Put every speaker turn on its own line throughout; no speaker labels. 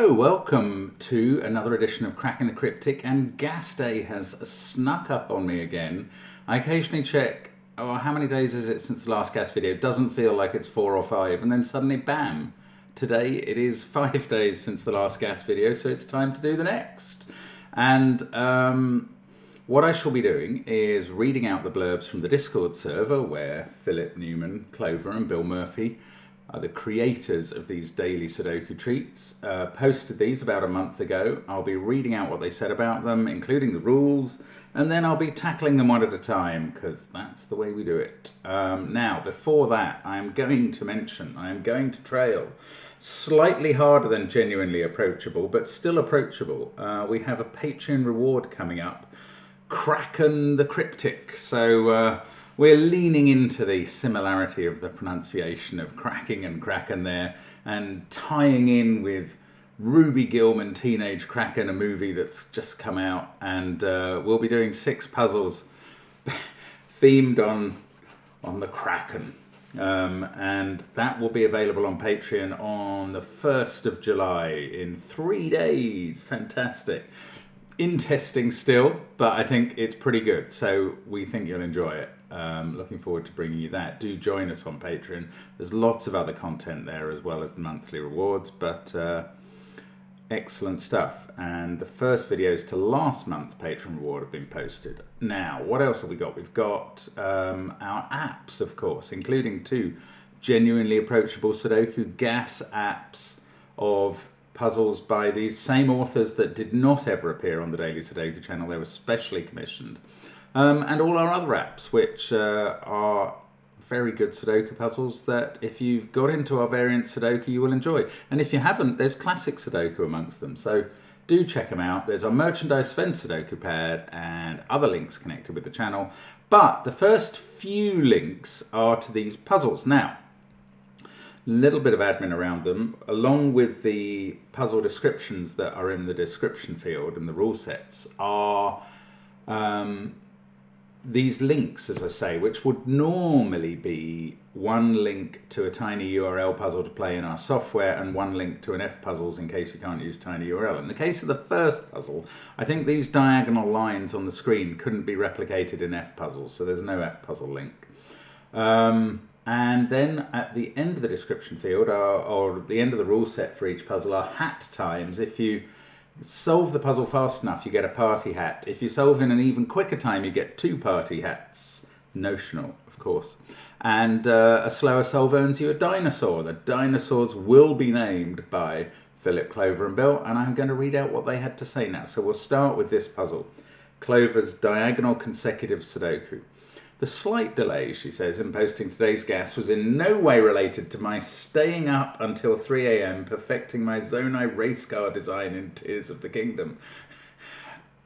Hello, welcome to another edition of Cracking the Cryptic, and Gas Day has snuck up on me again. I occasionally check, how many days is it since the last gas video? It doesn't feel like it's 4 or 5, and then suddenly bam, today it is 5 days since the last gas video, so it's time to do the next. And what I shall be doing is reading out the blurbs from the Discord server where Philip Newman, Clover and Bill Murphy are the creators of these daily Sudoku treats. Posted these about a month ago. I'll be reading out what they said about them, including the rules, and then I'll be tackling them one at a time, because that's the way we do it. Now, before that, I am going to trail slightly harder than genuinely approachable, but still approachable. We have a Patreon reward coming up, Kraken the Cryptic. So we're leaning into the similarity of the pronunciation of cracking and kraken there, and tying in with Ruby Gilman Teenage Kraken, a movie that's just come out, and we'll be doing 6 puzzles themed on the Kraken. And that will be available on Patreon on the 1st of July in 3 days. Fantastic. In testing still, but I think it's pretty good, so we think you'll enjoy it. Looking forward to bringing you that. Do join us on Patreon. There's lots of other content there as well as the monthly rewards, but excellent stuff. And the first videos to last month's Patreon reward have been posted. Now, what else have we got? We've got our apps, of course, including 2 genuinely approachable Sudoku gas apps of puzzles by these same authors that did not ever appear on the Daily Sudoku channel. They were specially commissioned. And all our other apps, which are very good Sudoku puzzles that if you've got into our variant Sudoku, you will enjoy. And if you haven't, there's classic Sudoku amongst them. So do check them out. There's our merchandise Sven Sudoku pad and other links connected with the channel. But the first few links are to these puzzles. Now, a little bit of admin around them, along with the puzzle descriptions that are in the description field and the rule sets, are these links, as I say, which would normally be one link to a tiny URL puzzle to play in our software and one link to an F puzzles in case you can't use tiny URL. In the case of the first puzzle, I think these diagonal lines on the screen couldn't be replicated in F puzzles, so there's no F puzzle link. And then at the end of the description field, or at the end of the rule set for each puzzle, are hat times. If you solve the puzzle fast enough, you get a party hat. If you solve in an even quicker time, you get 2 party hats. Notional, of course. And a slower solve earns you a dinosaur. The dinosaurs will be named by Philip, Clover and Bill, and I'm going to read out what they had to say now. So we'll start with this puzzle. Clover's diagonal consecutive Sudoku. The slight delay, she says, in posting today's gas was in no way related to my staying up until 3 AM perfecting my Zonai race car design in Tears of the Kingdom.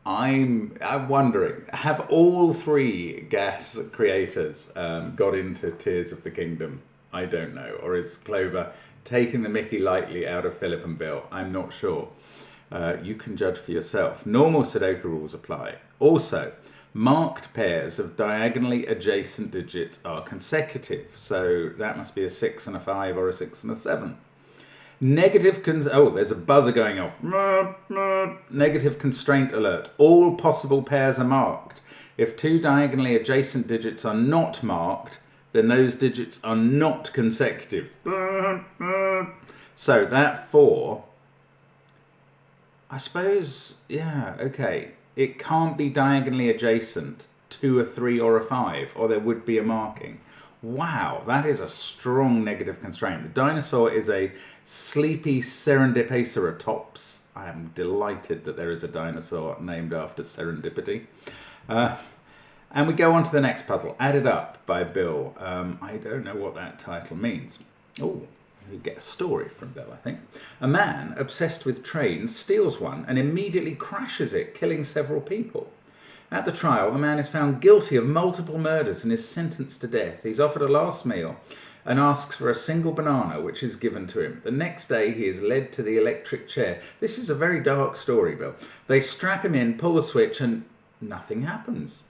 I'm wondering, have all 3 gas creators got into Tears of the Kingdom? I don't know. Or is Clover taking the mickey lightly out of Philip and Bill? I'm not sure. You can judge for yourself. Normal Sudoku rules apply. Also, marked pairs of diagonally adjacent digits are consecutive, so that must be a 6 and a 5 or a 6 and a 7. There's a buzzer going off. Negative constraint alert. All possible pairs are marked. If 2 diagonally adjacent digits are not marked, then those digits are not consecutive. So that 4, I suppose, yeah, okay. It can't be diagonally adjacent to a 3 or a 5, or there would be a marking. Wow, that is a strong negative constraint. The dinosaur is a sleepy Serendipaceratops. I am delighted that there is a dinosaur named after serendipity. And we go on to the next puzzle, Added Up by Bill. I don't know what that title means. Oh. You get a story from Bill, I think. A man obsessed with trains steals one and immediately crashes it, killing several people. At the trial, the man is found guilty of multiple murders and is sentenced to death. He's offered a last meal and asks for a single banana, which is given to him. The next day, he is led to the electric chair. This is a very dark story, Bill. They strap him in, pull the switch, and nothing happens.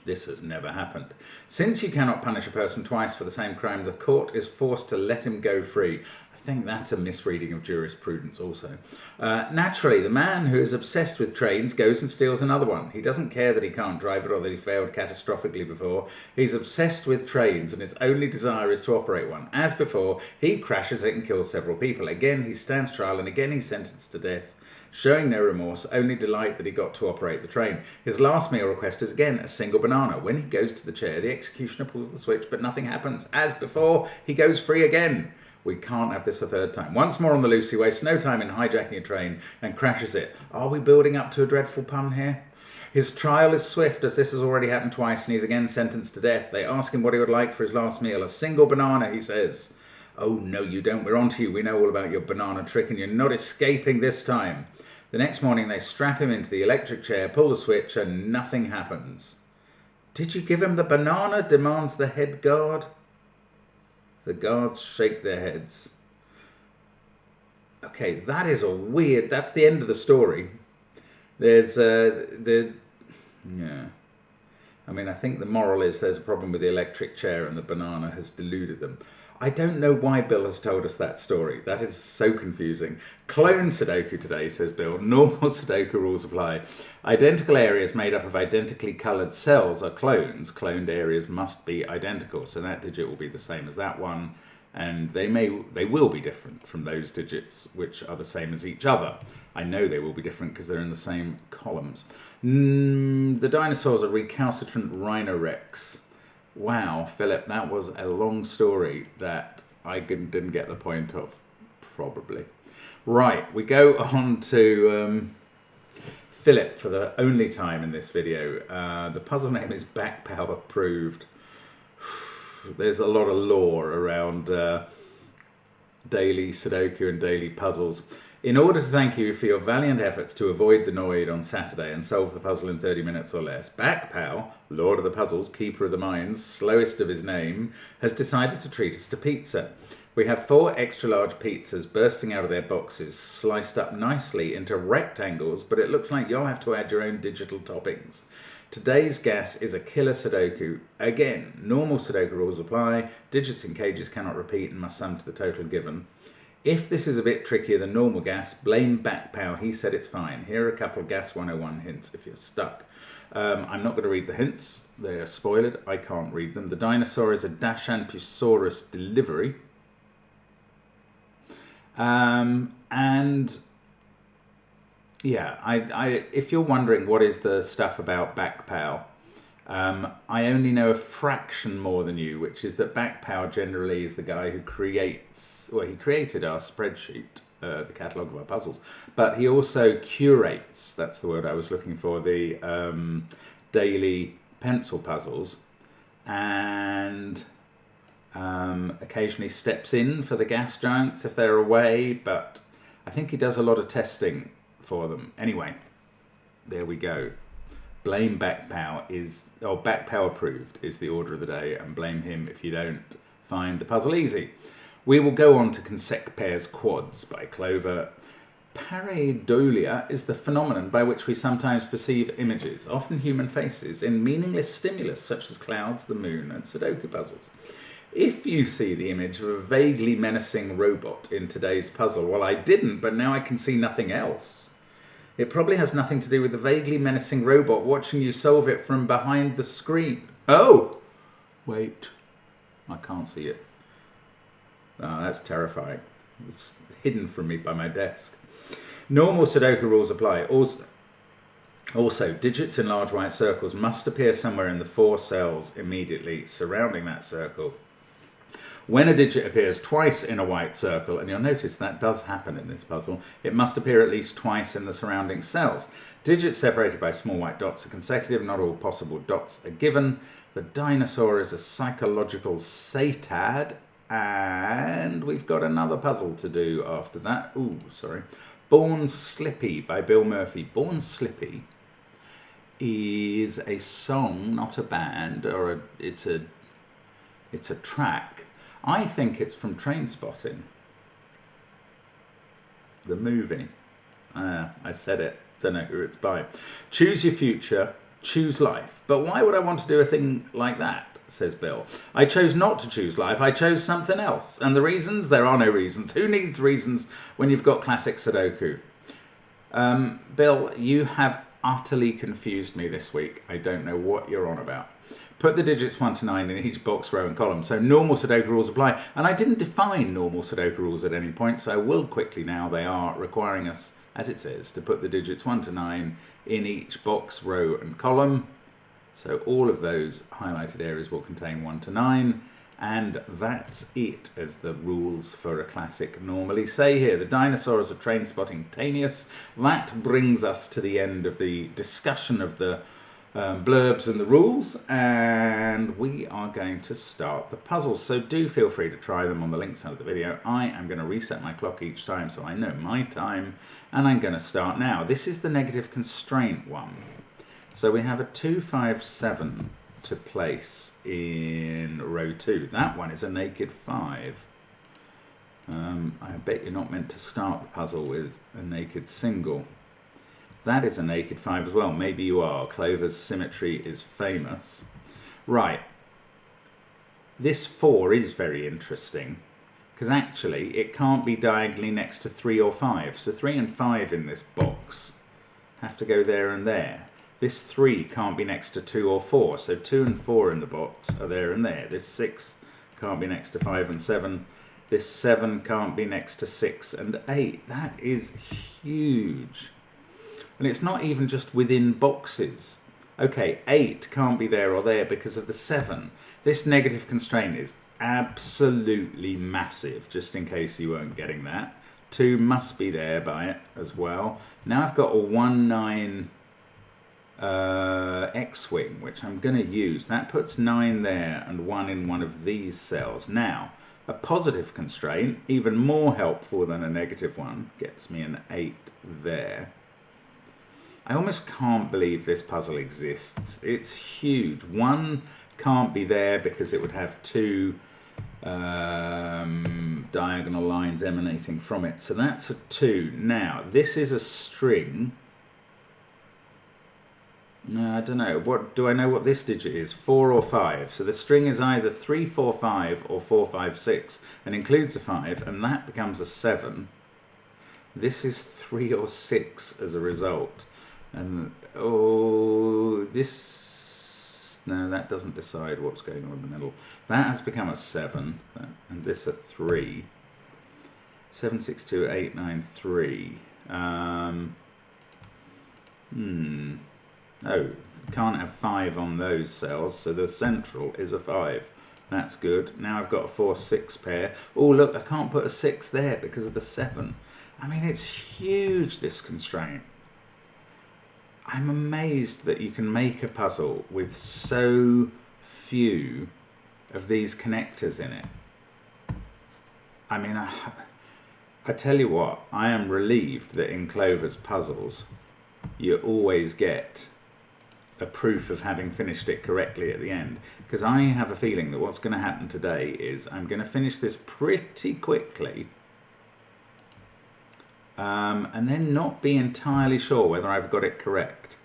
This has never happened. Since you cannot punish a person twice for the same crime, the court is forced to let him go free. I think that's a misreading of jurisprudence also. Naturally, the man who is obsessed with trains goes and steals another one. He doesn't care that he can't drive it or that he failed catastrophically before. He's obsessed with trains and his only desire is to operate one. As before, he crashes it and kills several people. Again, he stands trial and again he's sentenced to death. Showing no remorse, only delight that he got to operate the train. His last meal request is again a single banana. When he goes to the chair, the executioner pulls the switch, but nothing happens. As before, he goes free again. We can't have this a third time. Once more on the loose, he wastes no time in hijacking a train and crashes it. Are we building up to a dreadful pun here? His trial is swift, as this has already happened twice, and he's again sentenced to death. They ask him what he would like for his last meal. A single banana, he says. Oh, no, you don't. We're on to you. We know all about your banana trick, and you're not escaping this time. The next morning, they strap him into the electric chair, pull the switch, and nothing happens. Did you give him the banana? Demands the head guard. The guards shake their heads. Okay, that is a weird... That's the end of the story. There's yeah. I mean, I think the moral is there's a problem with the electric chair and the banana has deluded them. I don't know why Bill has told us that story. That is so confusing. Clone Sudoku today, says Bill. Normal Sudoku rules apply. Identical areas made up of identically coloured cells are clones. Cloned areas must be identical. So that digit will be the same as that one. And they will be different from those digits which are the same as each other. I know they will be different because they're in the same columns. The dinosaurs are recalcitrant rhinorex. Wow, Philip, that was a long story that I didn't get the point of, probably. Right, we go on to Philip for the only time in this video. The puzzle name is Back Power Proved. There's a lot of lore around daily Sudoku and daily puzzles. In order to thank you for your valiant efforts to avoid the Noid on Saturday and solve the puzzle in 30 minutes or less, Backpow, Lord of the Puzzles, Keeper of the Mines, slowest of his name, has decided to treat us to pizza. We have 4 extra large pizzas bursting out of their boxes, sliced up nicely into rectangles, but it looks like you'll have to add your own digital toppings. Today's guess is a killer Sudoku. Again, normal Sudoku rules apply, digits in cages cannot repeat and must sum to the total given. If this is a bit trickier than normal gas, blame Backpow. He said it's fine. Here are a couple of Gas 101 hints if you're stuck. I'm not going to read the hints. They're spoiled. I can't read them. The dinosaur is a Dashanpusaurus delivery. And yeah, if you're wondering what is the stuff about Backpow, I only know a fraction more than you, which is that Backpow generally is the guy who creates, well, he created our spreadsheet, the catalogue of our puzzles, but he also curates, that's the word I was looking for, the daily pencil puzzles, and occasionally steps in for the gas giants if they're away, but I think he does a lot of testing for them. Anyway, there we go. Blame Backpow Backpow approved is the order of the day, and blame him if you don't find the puzzle easy. We will go on to Consec Pairs Quads by Clover. Pareidolia is the phenomenon by which we sometimes perceive images, often human faces, in meaningless stimulus such as clouds, the moon, and Sudoku puzzles. If you see the image of a vaguely menacing robot in today's puzzle, well, I didn't, but now I can see nothing else. It probably has nothing to do with the vaguely menacing robot watching you solve it from behind the screen. Oh! Wait. I can't see it. Oh, that's terrifying. It's hidden from me by my desk. Normal Sudoku rules apply. Also, digits in large white circles must appear somewhere in the 4 cells immediately surrounding that circle. When a digit appears twice in a white circle, and you'll notice that does happen in this puzzle, it must appear at least twice in the surrounding cells. Digits separated by small white dots are consecutive, not all possible dots are given. The dinosaur is a psychological satad, and we've got another puzzle to do after that. Ooh, sorry. Born Slippy by Bill Murphy. Born Slippy is a song, not a band, or it's a track. I think it's from Trainspotting, the movie. I said it. Don't know who it's by. Choose your future. Choose life. But why would I want to do a thing like that, says Bill. I chose not to choose life. I chose something else. And the reasons? There are no reasons. Who needs reasons when you've got classic Sudoku? Bill, you have utterly confused me this week. I don't know what you're on about. Put the digits 1 to 9 in each box, row and column. So normal Sudoku rules apply. And I didn't define normal Sudoku rules at any point, so I will quickly now. They are requiring us, as it says, to put the digits 1 to 9 in each box, row and column. So all of those highlighted areas will contain 1 to 9. And that's it, as the rules for a classic normally say here. The dinosaurs are train spotting tanious. That brings us to the end of the discussion of the blurbs and the rules, and we are going to start the puzzles. So do feel free to try them on the links under the video. I am going to reset my clock each time so I know my time, and I'm going to start now. This is the negative constraint one. So we have a 2, 5, 7 to place in row 2. That one is a naked 5. I bet you're not meant to start the puzzle with a naked single. That is a naked 5 as well. Maybe you are. Clover's symmetry is famous. Right. This 4 is very interesting because actually it can't be diagonally next to 3 or 5. So 3 and 5 in this box have to go there and there. This 3 can't be next to 2 or 4. So 2 and 4 in the box are there and there. This 6 can't be next to 5 and 7. This 7 can't be next to 6 and 8. That is huge. And it's not even just within boxes. Okay, 8 can't be there or there because of the 7. This negative constraint is absolutely massive, just in case you weren't getting that. 2 must be there by it as well. Now I've got a 1, 9 X-wing, which I'm going to use. That puts 9 there and 1 in one of these cells. Now, a positive constraint, even more helpful than a negative one, gets me an 8 there. I almost can't believe this puzzle exists. It's huge. 1 can't be there because it would have 2 diagonal lines emanating from it. So that's a 2. Now, this is a string. No, I don't know. What do I know what this digit is? 4 or 5. So the string is either 3, 4, 5 or 4, 5, 6 and includes a 5, and that becomes a 7. This is 3 or 6 as a result. And oh, this, no, that doesn't decide what's going on in the middle. That has become a 7, and this a 3. 7, 6, 2, 8, 9, 3. Oh, can't have 5 on those cells, so the central is a 5. That's good. Now I've got a 4, 6 pair. Oh, look, I can't put a 6 there because of the 7. I mean, it's huge, this constraint. I'm amazed that you can make a puzzle with so few of these connectors in it. I mean, I tell you what, I am relieved that in Clover's puzzles, you always get a proof of having finished it correctly at the end. Because I have a feeling that what's going to happen today is I'm going to finish this pretty quickly. And then not be entirely sure whether I've got it correct.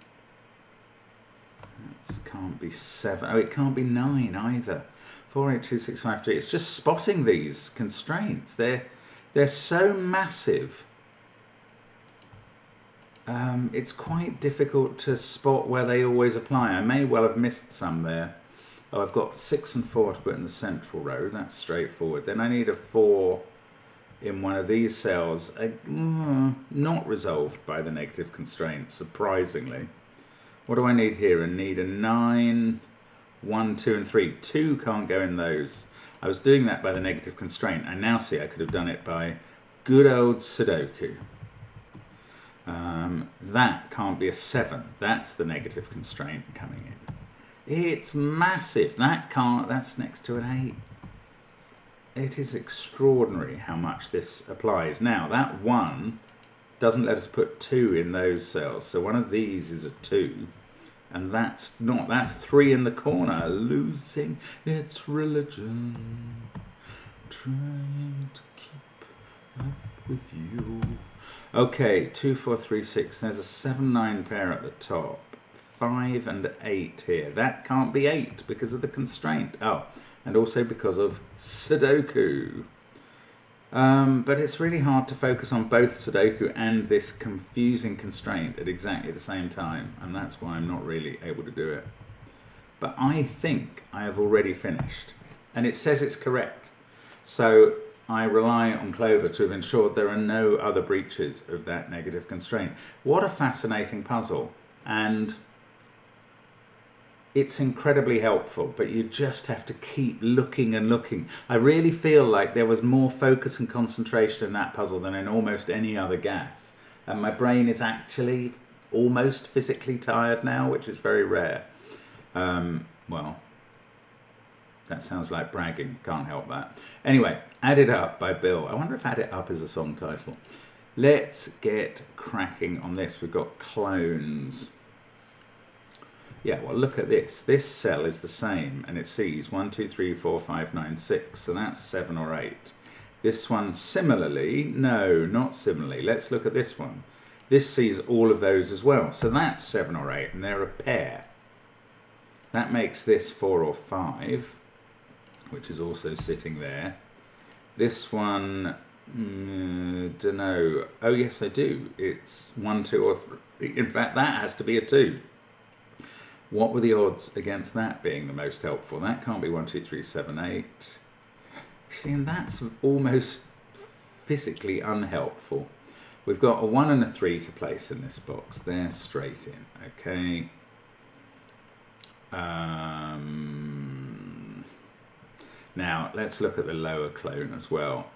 That can't be 7. Oh, it can't be 9 either. 4, 8, 2, 6, 5, 3. It's just spotting these constraints. They're so massive. It's quite difficult to spot where they always apply. I may well have missed some there. Oh, I've got 6 and 4 to put in the central row. That's straightforward. Then I need a 4 in one of these cells, not resolved by the negative constraint, surprisingly. What do I need here? I need a 9, 1, 2 and 3. 2 can't go in those. I was doing that by the negative constraint. I now see I could have done it by good old Sudoku. That can't be a 7. That's the negative constraint coming in. It's massive. That's next to an 8. It is extraordinary how much this applies. Now, that 1 doesn't let us put 2 in those cells. So one of these is a 2. And that's 3 in the corner. Losing its religion. Trying to keep up with you. Okay, 2, 4, 3, 6. There's a 7, 9 pair at the top. 5 and 8 here. That can't be 8 because of the constraint. Oh, and also because of Sudoku. But it's really hard to focus on both Sudoku and this confusing constraint at exactly the same time, and that's why I'm not really able to do it. But I think I have already finished, and it says it's correct. So I rely on Clover to have ensured there are no other breaches of that negative constraint. What a fascinating puzzle, and it's incredibly helpful, but you just have to keep looking and looking. I really feel like there was more focus and concentration in that puzzle than in almost any other gas, and my brain is actually almost physically tired now, which is very rare. Well, that sounds like bragging, can't help that. Anyway, Add It Up by Bill. I wonder if Add It Up is a song title. Let's get cracking on this. We've got clones. Yeah, well, look at this. This cell is the same, and it sees 1, 2, 3, 4, 5, 9, 6. So that's 7 or 8. This one similarly, no, not similarly. Let's look at this one. This sees all of those as well. So that's 7 or 8, and they're a pair. That makes this 4 or 5, which is also sitting there. This one, don't know. Oh, yes, I do. It's 1, 2, or 3. In fact, that has to be a 2. What were the odds against that being the most helpful? That can't be 1, 2, 3, 7, 8. See, and that's almost physically unhelpful. We've got a 1 and a 3 to place in this box. They're straight in, okay. Now, let's look at the lower clone as well.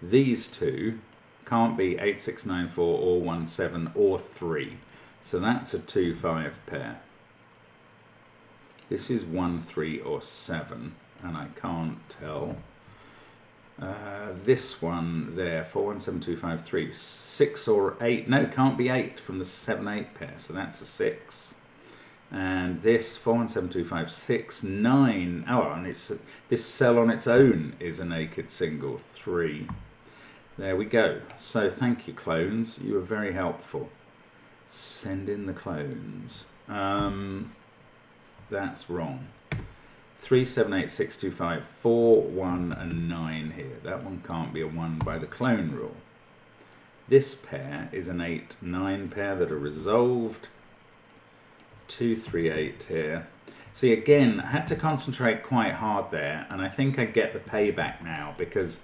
These two can't be 8, 6, 9, 4, or 1, 7, or 3. So that's a 2, 5 pair. This is 1, 3, or 7, and I can't tell. This one there, 4, 1, 7, 2, 5, 3, 6 or 8. No, it can't be 8 from the 7, 8 pair, so that's a 6. And this 4, 1, 7, 2, 5, 6, 9. Oh, and this cell on its own is a naked single, 3. There we go. So thank you, clones. You were very helpful. Send in the clones. That's wrong. 3, 7, 8, 6, 2, 5, 4, 1, and 9 here. That one can't be a 1 by the clone rule. This pair is an 8, 9 pair that are resolved. 2, 3, 8 here. See, again, I had to concentrate quite hard there, and I think I get the payback now because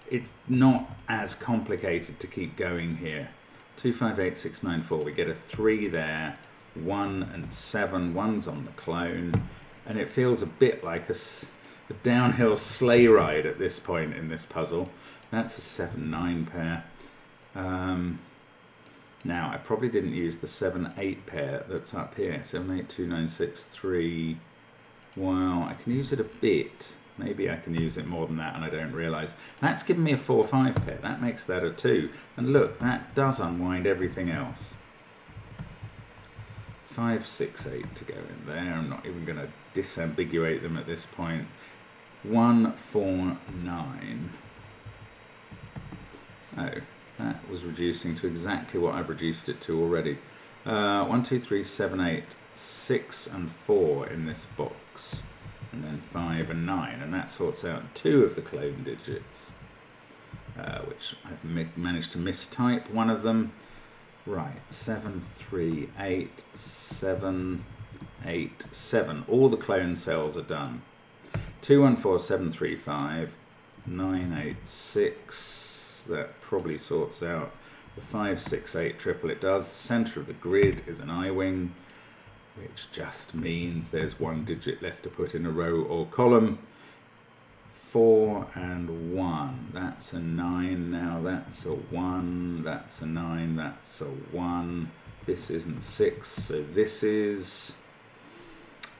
it's not as complicated to keep going here. 2, 5, 8, 6, 9, 4. We get a 3 there, 1 and 7. 1's on the clone, and it feels a bit like a downhill sleigh ride at this point in this puzzle. That's a 7, 9 pair. Now, I probably didn't use the 7, 8 pair that's up here. 7, 8, 2, 9, 6, 3. Well, I can use it a bit. Maybe I can use it more than that and I don't realise. That's given me a 4, 5 pair. That makes that a 2. And look, that does unwind everything else. 5, 6, 8 to go in there. I'm not even going to disambiguate them at this point. 1, 4, 9. Oh, that was reducing to exactly what I've reduced it to already. 1, 2, 3, 7, 8, 6 and 4 in this box. And then 5 and 9, and that sorts out 2 of the clone digits, which I've managed to mistype one of them. Right, 7, 3, 8, 7, 8, 7. All the clone cells are done. 2, 1, 4, 7, 3, 5, 9, 8, 6. That probably sorts out the 5, 6, 8 triple. It does. The centre of the grid is an I-wing, which just means there's 1 digit left to put in a row or column. 4 and 1, that's a 9 now, that's a 1, that's a 9, that's a 1. This isn't 6, so this is,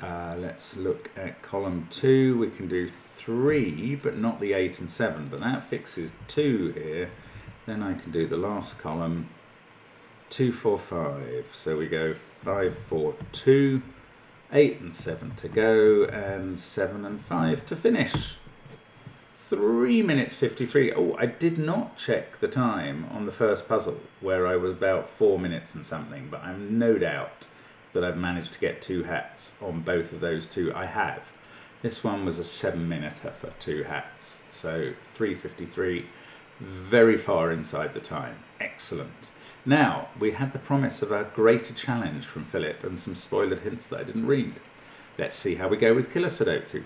let's look at column 2. We can do 3, but not the 8 and 7, but that fixes 2 here. Then I can do the last column. 2, 4, 5. So we go 5, 4, 2, 8 and 7 to go, and 7 and 5 to finish. 3 minutes 53. Oh, I did not check the time on the first puzzle where I was about 4 minutes and something, but I'm no doubt that I've managed to get 2 hats on both of those two. I have. This one was a 7-minute for 2 hats, so 3:53, very far inside the time. Excellent. Now, we had the promise of a greater challenge from Philip and some spoilered hints that I didn't read. Let's see how we go with Killer Sudoku.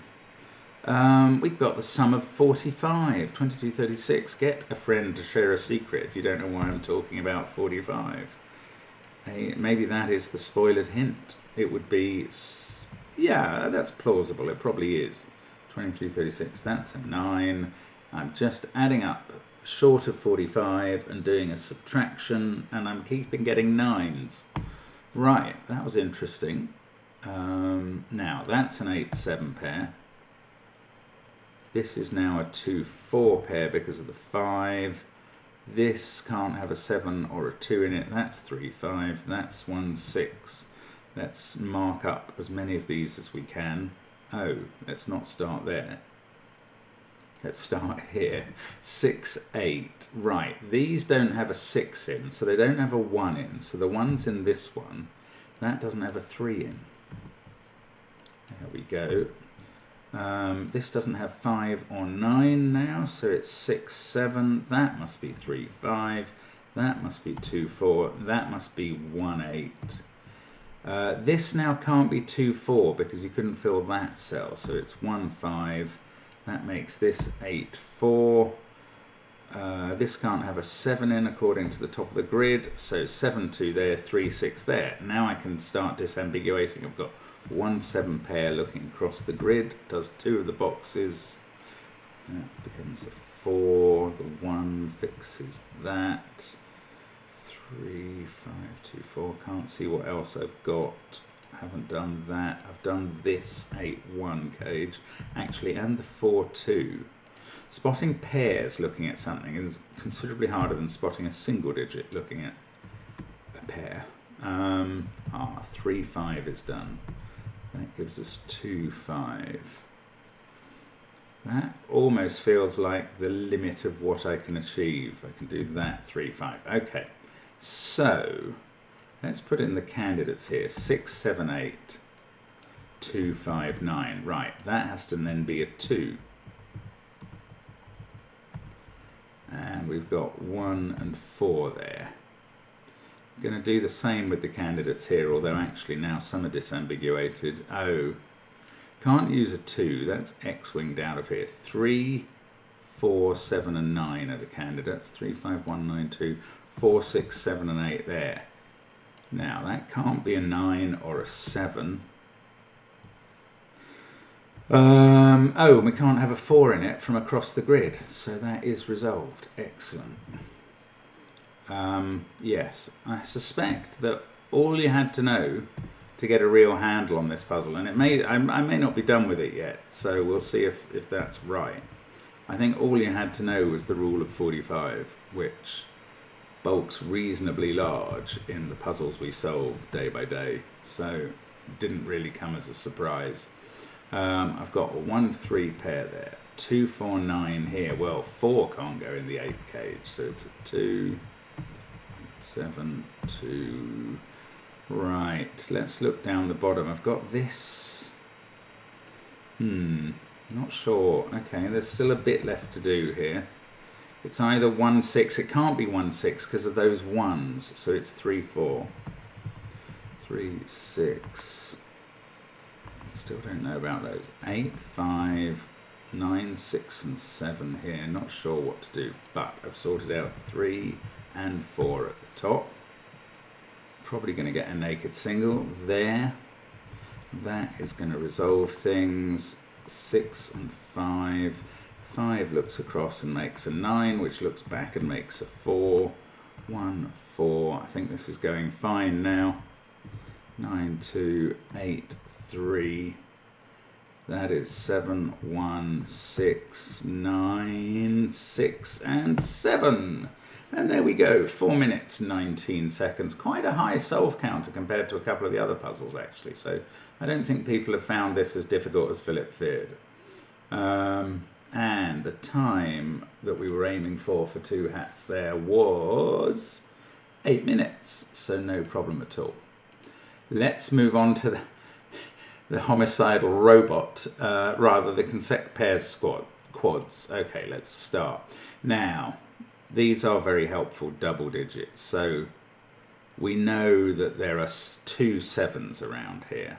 We've got the sum of 45, 22, 36. Get a friend to share a secret if you don't know why I'm talking about 45. Maybe that is the spoilered hint. It would be, yeah, that's plausible. It probably is. 23, 36, that's a 9. I'm just adding up short of 45 and doing a subtraction, and I'm keeping getting 9s. Right, that was interesting. Now, that's an 8-7 pair. This is now a 2-4 pair because of the 5. This can't have a 7 or a 2 in it. That's 3-5. That's 1-6. Let's mark up as many of these as we can. Oh, let's not start there. Let's start here. 6-8. Right, these don't have a 6 in, so they don't have a 1 in. So the one's in this one. That doesn't have a 3 in. There we go. This doesn't have 5 or 9 now, so it's 6-7. That must be 3-5. That must be 2-4. That must be 1-8. This now can't be 2-4 because you couldn't fill that cell, so it's 1-5. That makes this 8-4. This can't have a 7 in according to the top of the grid, so 7-2 there, 3-6 there. Now I can start disambiguating. I've got 1-7 pair looking across the grid, does 2 of the boxes. That becomes a 4. The 1 fixes that. 3, 5, 2, 4. Can't see what else I've got. Haven't done that. I've done this 8-1 cage actually, and the 4-2. Spotting pairs looking at something is considerably harder than spotting a single digit looking at a pair. 3-5 is done. That gives us 2-5. That almost feels like the limit of what I can achieve. I can do that 3-5. Okay, so let's put in the candidates here. 6, 7, 8, 2, 5, 9. Right, that has to then be a 2. And we've got 1 and 4 there. I'm going to do the same with the candidates here, although actually now some are disambiguated. Oh, can't use a 2. That's X-winged out of here. 3, 4, 7 and 9 are the candidates. 3, 5, 1, 9, 2, 4, 6, 7 and 8 there. Now that can't be a 9 or a 7. Oh, we can't have a 4 in it from across the grid, so that is resolved. Excellent. Yes, I suspect that all you had to know to get a real handle on this puzzle, and I may not be done with it yet, so we'll see if that's right. I think all you had to know was the rule of 45, which bulks reasonably large in the puzzles we solve day by day, so it didn't really come as a surprise. I've got a 1-3 pair there, 2, 4, 9 here. Well, 4 can't go in the 8 cage, so it's a 2, 7, 2. Right, let's look down the bottom. I've got this. Not sure. Okay, there's still a bit left to do here. It's either 1, 6. It can't be 1, 6 because of those 1s, so it's 3, 4. 3, 6. Still don't know about those. 8, 5, 9, 6 and 7 here. Not sure what to do, but I've sorted out 3 and 4 at the top. Probably going to get a naked single there. That is going to resolve things. 6 and 5. 5 looks across and makes a 9, which looks back and makes a 4. 1, 4. I think this is going fine now. 9, 2, 8, 3. That is 7, 1, 6, 9, 6 and 7. And there we go, 4 minutes, 19 seconds. Quite a high solve counter compared to a couple of the other puzzles, actually. So I don't think people have found this as difficult as Philip feared. And the time that we were aiming for 2 hats there was 8 minutes, so no problem at all. Let's move on to the homicidal robot, rather the consecutive pairs quads. Okay, let's start. Now, these are very helpful double digits, so we know that there are 2 7s around here.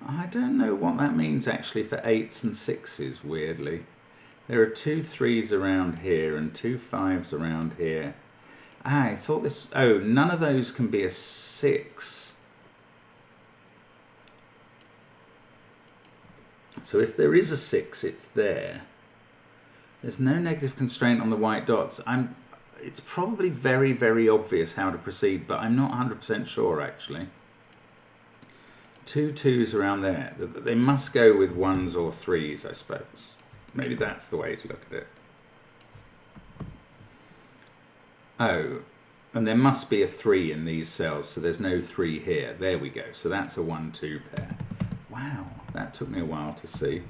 I don't know what that means actually for 8s and 6s, weirdly. There are 2 3s around here and 2 5s around here. I thought this... Oh, none of those can be a 6. So if there is a 6, it's there. There's no negative constraint on the white dots. It's probably very, very obvious how to proceed, but I'm not 100% sure actually. 2 2s around there. They must go with 1s or 3s, I suppose. Maybe that's the way to look at it. Oh, and there must be a 3 in these cells, so there's no 3 here. There we go. So that's a 1 2 pair. Wow, that took me a while to see.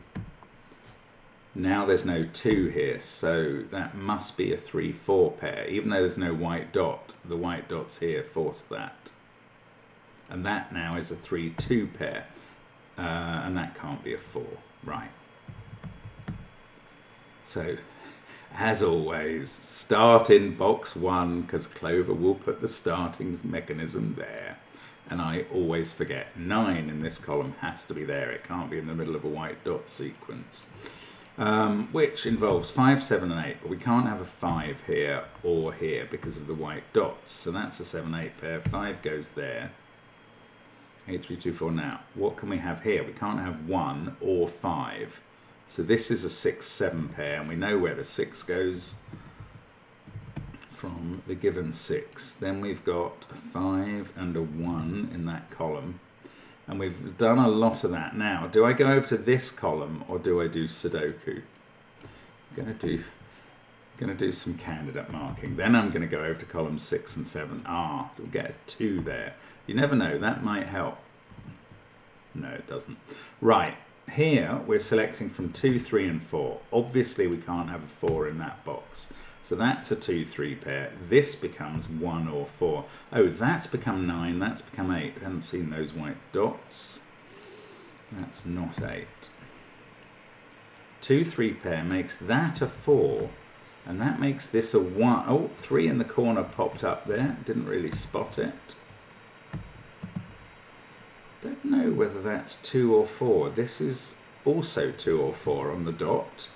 Now there's no 2 here, so that must be a 3 4 pair. Even though there's no white dot, the white dots here force that. And that now is a 3 2 pair. And that can't be a 4. Right. So, as always, start in box 1, because Clover will put the starting mechanism there. And I always forget. 9 in this column has to be there. It can't be in the middle of a white dot sequence. Which involves 5, 7 and 8. But we can't have a 5 here or here because of the white dots. So that's a 7 8 pair. 5 goes there. 8 3 2 4. Now, what can we have here? We can't have 1 or 5. So this is a 6 7 pair, and we know where the 6 goes from the given 6. Then we've got a 5 and a 1 in that column, and we've done a lot of that. Now, do I go over to this column or do I do Sudoku? I'm going to do some candidate marking. Then I'm going to go over to columns 6 and 7. We'll get a 2 there. You never know, that might help. No, it doesn't. Right, here we're selecting from 2, 3 and 4. Obviously we can't have a 4 in that box. So that's a 2 3 pair. This becomes 1 or 4. Oh, that's become 9, that's become 8. I haven't seen those white dots. That's not 8. 2 3 pair makes that a 4. And that makes this a 1. Oh, 3 in the corner popped up there. Didn't really spot it. Don't know whether that's 2 or 4. This is also 2 or 4 on the dot.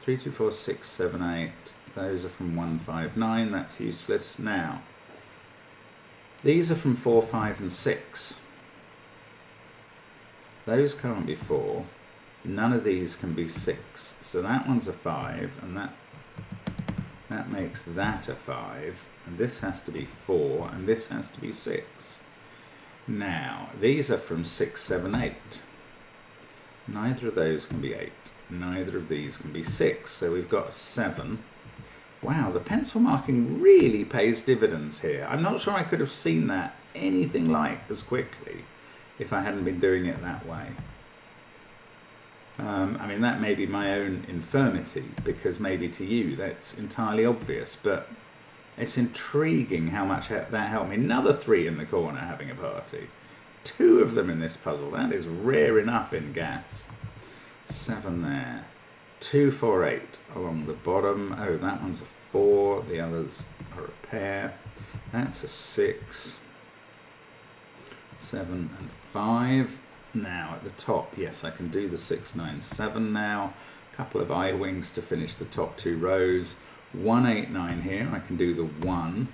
3 2 4 6 7 8. Those are from 1 5 9. That's useless. Now, these are from 4 5 and 6. Those can't be 4. None of these can be 6. So that one's a 5, and that makes that a 5. And this has to be 4, and this has to be 6. Now, these are from 6 7 8. Neither of those can be 8. Neither of these can be 6. So we've got a 7. Wow, the pencil marking really pays dividends here. I'm not sure I could have seen that anything like as quickly if I hadn't been doing it that way. I mean, that may be my own infirmity, because maybe to you that's entirely obvious, but it's intriguing how much that helped me. Another 3 in the corner having a party. 2 of them in this puzzle. That is rare enough in gas. 7 there. 2 4 8 along the bottom. Oh, that one's a 4. The others are a pair. That's a 6. 7 and 5. Now at the top, yes, I can do the 6 9 7 now. A couple of eye wings to finish the top 2 rows. 1 8 9 here. I can do the 1.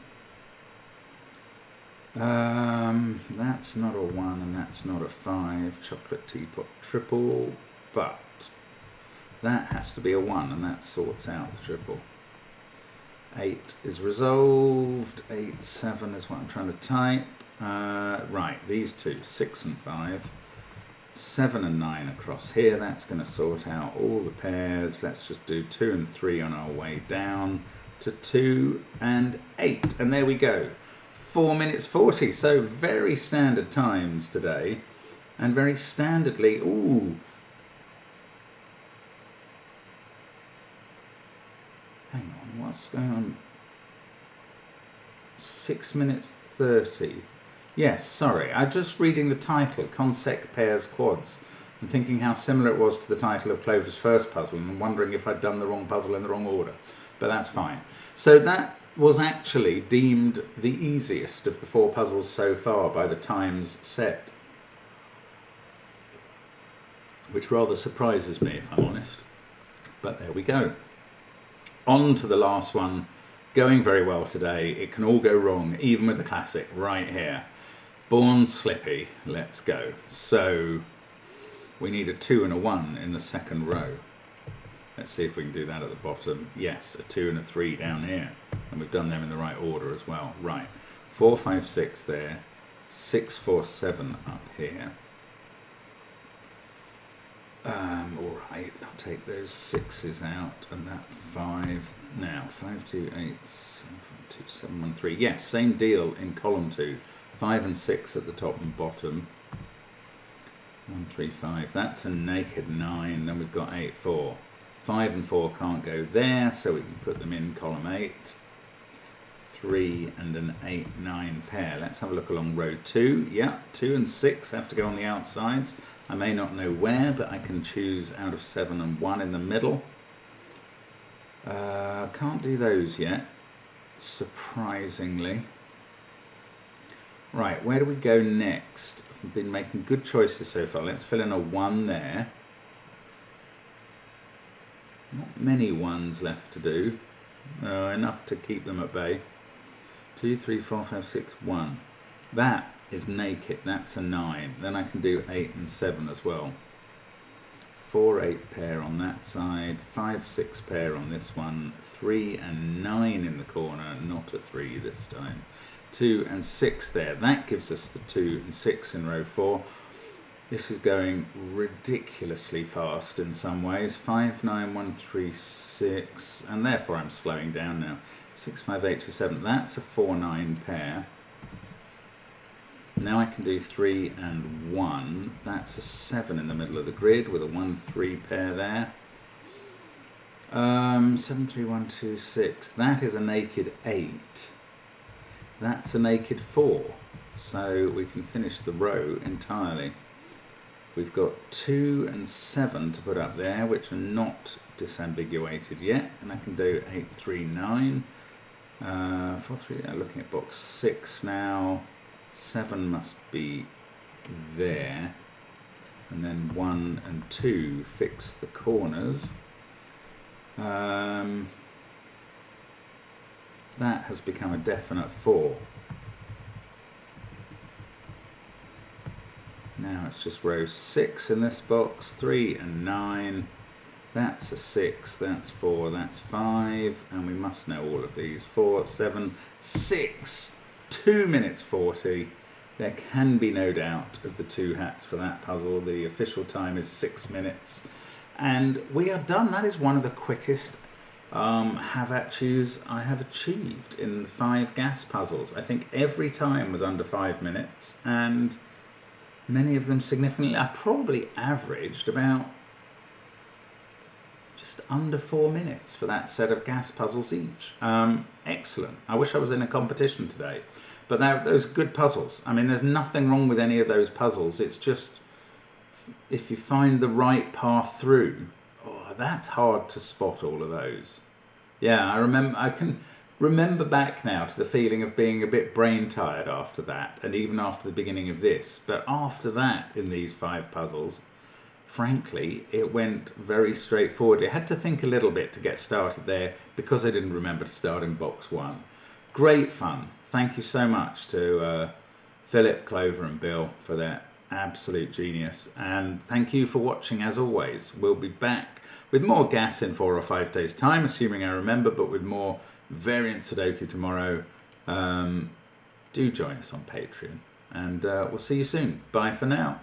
That's not a 1 and that's not a 5. Chocolate teapot triple, but that has to be a 1, and that sorts out the triple. 8 is resolved. 8 7 is what I'm trying to type. Right, these two, 6 and 5. 7 and 9 across here. That's going to sort out all the pairs. Let's just do 2 and 3 on our way down to 2 and 8. And there we go. 4 minutes 40. So very standard times today, and very standardly. Ooh. Hang on, what's going on? 6 minutes 30. Yes, sorry. I'm just reading the title, Consec Pairs Quads, and thinking how similar it was to the title of Clover's first puzzle, and wondering if I'd done the wrong puzzle in the wrong order. But that's fine. So that was actually deemed the easiest of the 4 puzzles so far by the times set, which rather surprises me, if I'm honest. But there we go. On to the last one. Going very well today. It can all go wrong, even with the classic right here. Born Slippy. Let's go. So we need a 2 and a 1 in the second row. Let's see if we can do that at the bottom. Yes, a 2 and a 3 down here. And we've done them in the right order as well. Right. 4, 5, 6 there. 6, 4, 7 up here. All right, I'll take those 6s out and that 5. Now, 5, 2, 8, 7, 2, 7, 1, 3. Yes, same deal in column 2. 5 and 6 at the top and bottom. 1, 3, 5. That's a naked 9. Then we've got 8, 4. 5 and 4 can't go there, so we can put them in column 8. 3 and an 8, 9 pair. Let's have a look along row 2. Yeah, 2 and 6 have to go on the outsides. I may not know where, but I can choose out of 7 and 1 in the middle. Can't do those yet, surprisingly. Right, where do we go next? I've been making good choices so far. Let's fill in a 1 there. Not many 1s left to do. Enough to keep them at bay. 2, 3, 4, 5, 6, 1. That is naked. That's a 9. Then I can do 8 and 7 as well. 4, 8 pair on that side. 5, 6 pair on this one. 3 and 9 in the corner. Not a 3 this time. 2 and 6 there. That gives us the 2 and 6 in row 4. This is going ridiculously fast in some ways. 5, 9, 1, 3, 6. And therefore I'm slowing down now. 6, 5, 8, 2, 7. That's a 4, 9 pair. Now I can do 3 and 1. That's a 7 in the middle of the grid with a 1, 3 pair there. 7, 3, 1, 2, 6. That is a naked 8. That's a naked 4. So we can finish the row entirely. We've got 2 and 7 to put up there, which are not disambiguated yet. And I can do 8, 3, 9. 4, 3, looking at box 6 now. 7 must be there. And then 1 and 2 fix the corners. That has become a definite 4. Now it's just row 6 in this box. 3 and 9. That's a 6, that's 4, that's 5. And we must know all of these. 4, 7, 6. 2 minutes 40. There can be no doubt of the 2 hats for that puzzle. The official time is 6 minutes. And we are done. That is one of the quickest have-at-choos I have achieved in 5 gas puzzles. I think every time was under 5 minutes, and many of them significantly. I probably averaged about just under 4 minutes for that set of gas puzzles each. Excellent. I wish I was in a competition today. But those are good puzzles. I mean, there's nothing wrong with any of those puzzles. It's just, if you find the right path through, that's hard to spot all of those. Yeah, I can remember back now to the feeling of being a bit brain tired after that, and even after the beginning of this. But after that, in these 5 puzzles, frankly, it went very straightforward. I had to think a little bit to get started there because I didn't remember to start in box 1. Great fun. Thank you so much to Philip, Clover and Bill for their absolute genius. And thank you for watching as always. We'll be back with more gas in 4 or 5 days time, assuming I remember, but with more variant Sudoku tomorrow. Do join us on Patreon, and we'll see you soon. Bye for now.